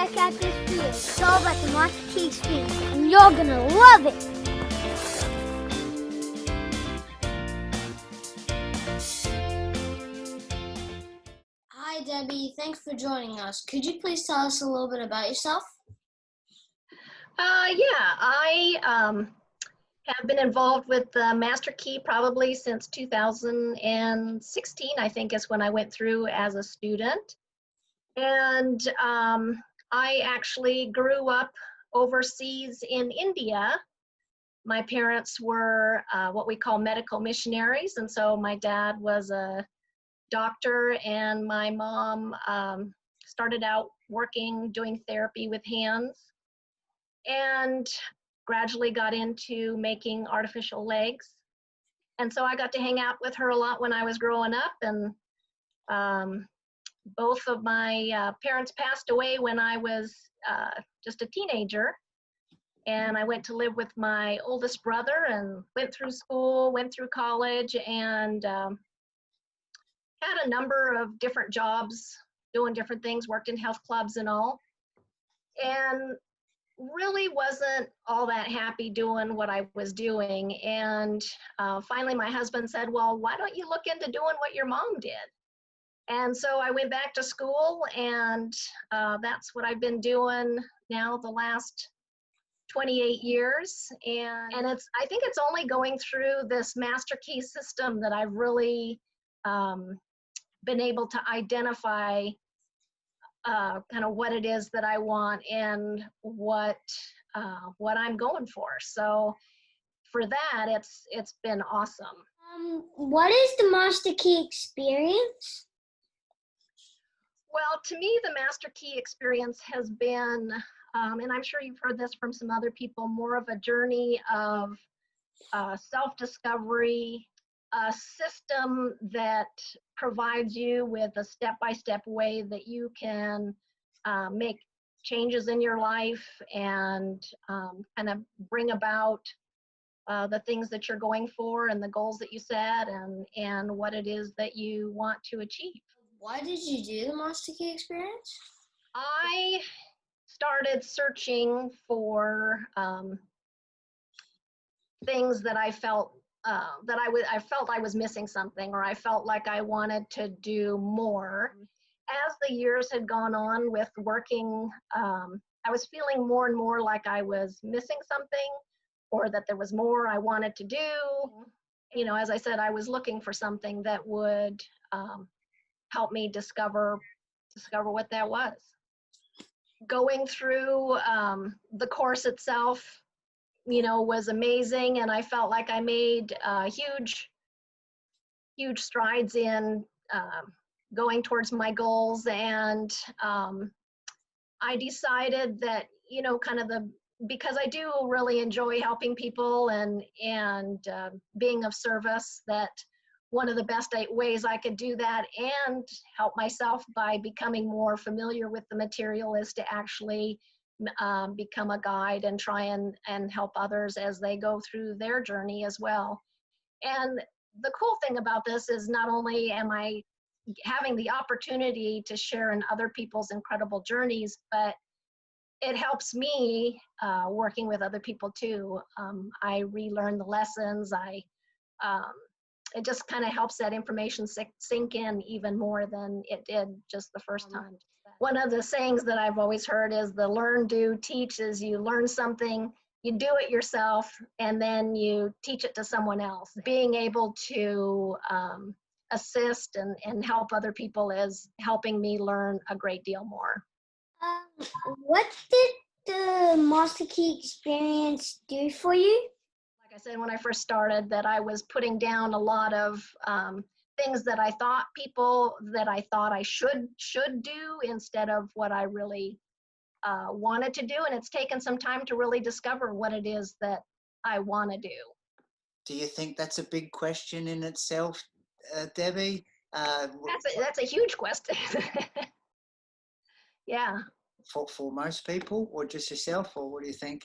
check out this video. It's all about the Master Key experience, and you're gonna love it. Hi, Debbie. Thanks for joining us. Could you please tell us a little bit about yourself? Yeah, I have been involved with Master Key probably since 2016, I think is when I went through as a student. And I actually grew up overseas in India. My parents were what we call medical missionaries. And so my dad was a doctor and my mom started out working, doing therapy with hands, and gradually got into making artificial legs. And so I got to hang out with her a lot when I was growing up, and both of my parents passed away when I was just a teenager. And I went to live with my oldest brother and went through school, went through college, and had a number of different jobs, doing different things, worked in health clubs and all. And really wasn't all that happy doing what I was doing. And finally my husband said, well, why don't you look into doing what your mom did? And so I went back to school, and that's what I've been doing now the last 28 years. And I think it's only going through this Master Key system that I've really been able to identify kind of what it is that I want and what I'm going for. So for that, it's been awesome. What is the Master Key experience? Well, to me, the Master Key experience has been, and I'm sure you've heard this from some other people, more of a journey of self-discovery, a system that provides you with a step-by-step way that you can make changes in your life and kind of bring about the things that you're going for and the goals that you set and what it is that you want to achieve. Why did you do the Master Key experience? I started searching for things that I felt I felt I was missing something, or I felt like I wanted to do more. As the years had gone on with working, I was feeling more and more like I was missing something, or that there was more I wanted to do. You know, as I said, I was looking for something that would help me discover what that was. Going through the course itself, you know, was amazing, and I felt like I made huge strides in going towards my goals. And I decided that, you know, because I do really enjoy helping people and being of service, that one of the best ways I could do that and help myself by becoming more familiar with the material is to actually become a guide and try and help others as they go through their journey as well. And the cool thing about this is not only am I having the opportunity to share in other people's incredible journeys, but it helps me working with other people too. I relearn the lessons. It just kind of helps that information sink in even more than it did just the first time. One of the sayings that I've always heard is the learn, do, teach. Is you learn something, you do it yourself, and then you teach it to someone else. Being able to assist and help other people is helping me learn a great deal more. What did the Master Key experience do for you? Like I said, when I first started, that I was putting down a lot of things that I thought I should do instead of what I really wanted to do. And it's taken some time to really discover what it is that I want to do. Do you think that's a big question in itself, Debbie? That's a huge question. Yeah. For most people, or just yourself, or what do you think?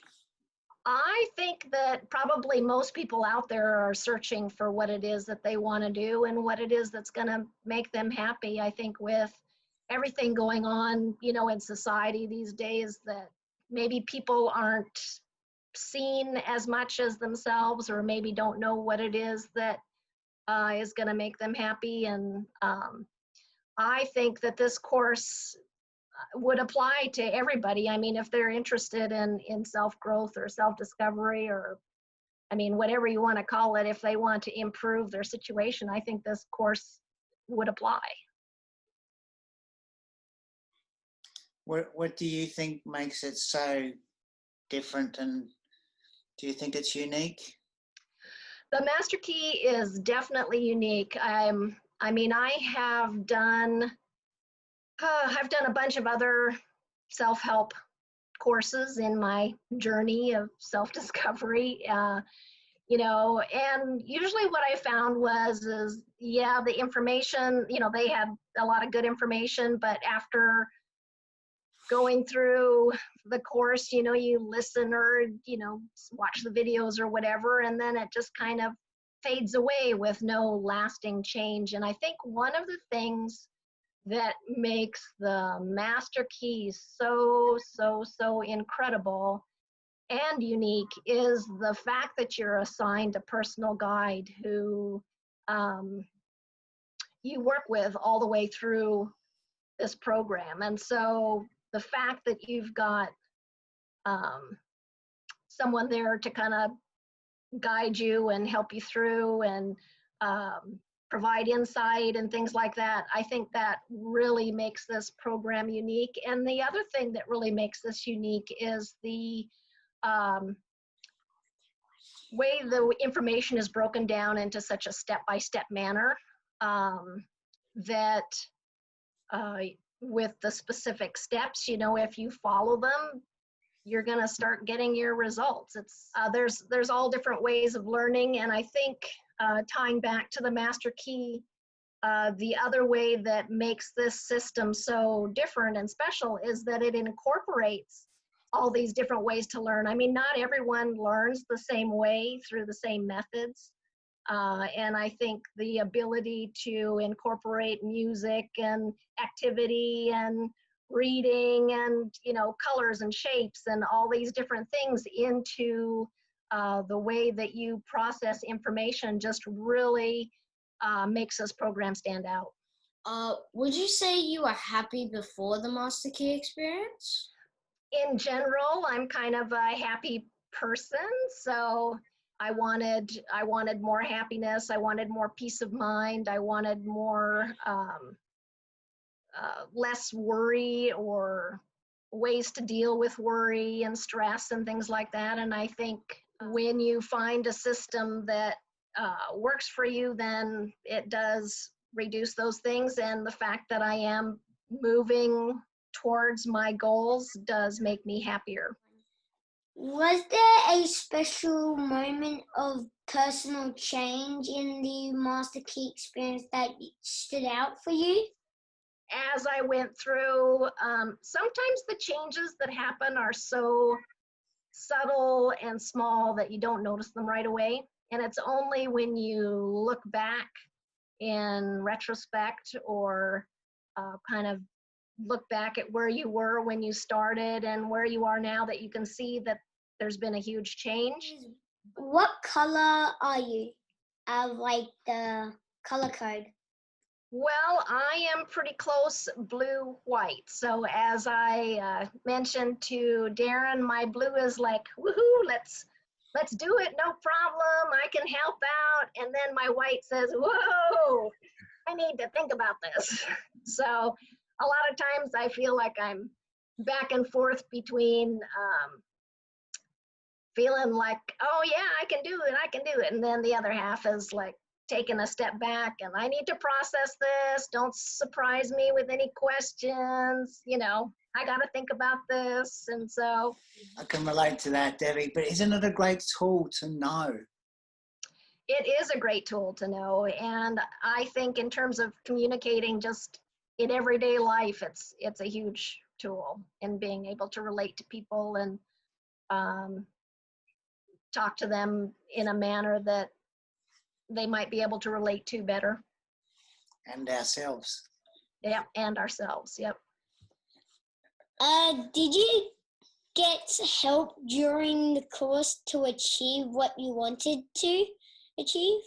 I think that probably most people out there are searching for what it is that they want to do and what it is that's going to make them happy. I think with everything going on, you know, in society these days, that maybe people aren't seen as much as themselves, or maybe don't know what it is that is going to make them happy. And I think that this course would apply to everybody. I mean, if they're interested in self-growth or self-discovery, or I mean, whatever you want to call it, if they want to improve their situation, I think this course would apply. What do you think makes it so different, and do you think it's unique? The Master Key is definitely unique. I mean, I've done a bunch of other self-help courses in my journey of self-discovery, you know, and usually what I found is, yeah, the information, you know, they had a lot of good information, but after going through the course, you know, you listen or, you know, watch the videos or whatever, and then it just kind of fades away with no lasting change. And I think one of the things that makes the Master Key so incredible and unique is the fact that you're assigned a personal guide who you work with all the way through this program. And so the fact that you've got someone there to kind of guide you and help you through and provide insight and things like that, I think that really makes this program unique. And the other thing that really makes this unique is the way the information is broken down into such a step-by-step manner, that with the specific steps, you know, if you follow them, you're going to start getting your results. It's there's all different ways of learning, and I think tying back to the Master Key, the other way that makes this system so different and special is that it incorporates all these different ways to learn. I mean, not everyone learns the same way through the same methods. And I think the ability to incorporate music and activity and reading and, you know, colors and shapes and all these different things into the way that you process information just really makes this program stand out. Would you say you were happy before the Master Key experience? In general, I'm kind of a happy person, so I wanted more happiness. I wanted more peace of mind. I wanted more less worry, or ways to deal with worry and stress and things like that. And I think when you find a system that works for you, then it does reduce those things. And the fact that I am moving towards my goals does make me happier. Was there a special moment of personal change in the Master Key experience that stood out for you? As I went through, sometimes the changes that happen are so subtle and small that you don't notice them right away. And it's only when you look back in retrospect, or kind of look back at where you were when you started and where you are now, that you can see that there's been a huge change. What color are you? Like the color code. Well, I am pretty close blue-white. So as I mentioned to Darren, my blue is like, woohoo, let's do it, no problem, I can help out. And then my white says, whoa, I need to think about this. So a lot of times I feel like I'm back and forth between feeling like, oh yeah, I can do it. And then the other half is like taking a step back, and I need to process this. Don't surprise me with any questions. You know, I got to think about this. And so I can relate to that, Debbie, but isn't it a great tool to know? it is a great tool to know. And I think in terms of communicating just in everyday life, it's a huge tool in being able to relate to people and talk to them in a manner that they might be able to relate to better. And ourselves. Yep, and ourselves. Yep. Did you get help during the course to achieve what you wanted to achieve?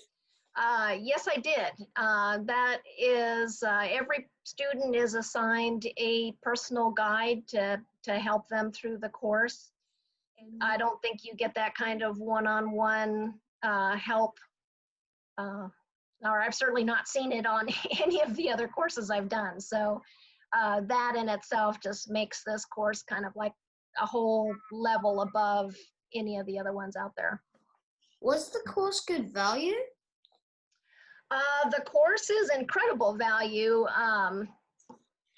Yes, I did. That is, every student is assigned a personal guide to help them through the course. I don't think you get that kind of one-on-one help, or I've certainly not seen it on any of the other courses I've done. So that in itself just makes this course kind of like a whole level above any of the other ones out there. Was the course good value? The course is incredible value.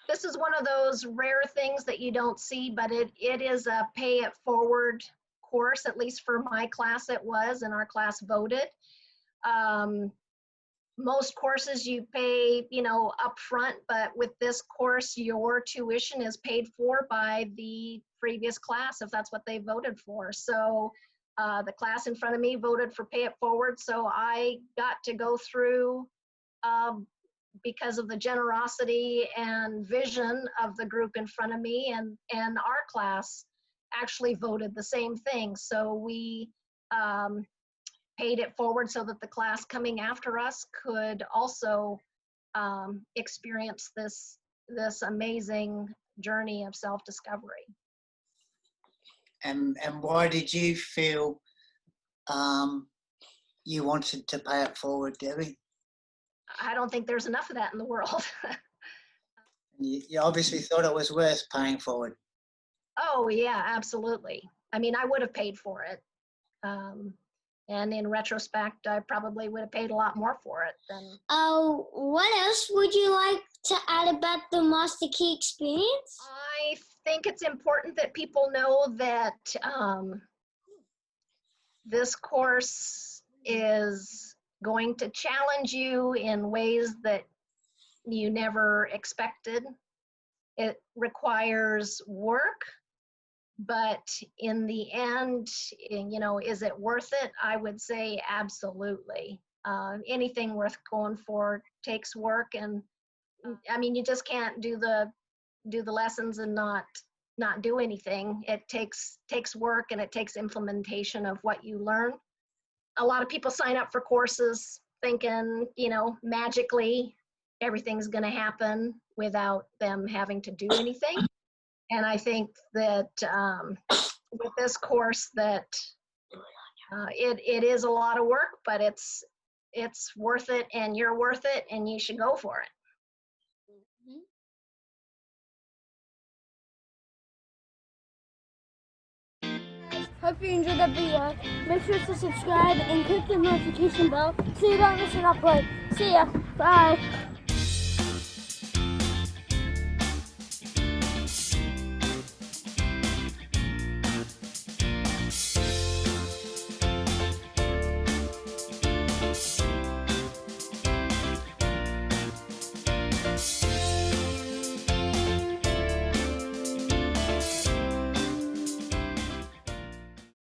This is one of those rare things that you don't see, but it is a pay it forward course, at least for my class it was, and our class voted. Most courses you pay, up front, but with this course, your tuition is paid for by the previous class if that's what they voted for. So the class in front of me voted for pay it forward, so I got to go through, because of the generosity and vision of the group in front of me, and our class actually voted the same thing. So we paid it forward so that the class coming after us could also experience this amazing journey of self-discovery. And why did you feel you wanted to pay it forward, Debbie? I don't think there's enough of that in the world. You obviously thought it was worth paying forward. Oh yeah, absolutely. I mean, I would have paid for it. And in retrospect, I probably would have paid a lot more for it than. What else would you like to add about the Master Key experience? I think it's important that people know that this course is going to challenge you in ways that you never expected. It requires work, but in the end, is it worth it? I would say absolutely. Anything worth going for takes work, and I mean, you just can't do the lessons and not do anything. It takes work, and it takes implementation of what you learn. A lot of people sign up for courses thinking, magically everything's going to happen without them having to do anything. And I think that with this course that it is a lot of work, but it's worth it, and you're worth it, and you should go for it. Hope you enjoyed that video. Make sure to subscribe and click the notification bell so you don't miss an upload. See ya. Bye.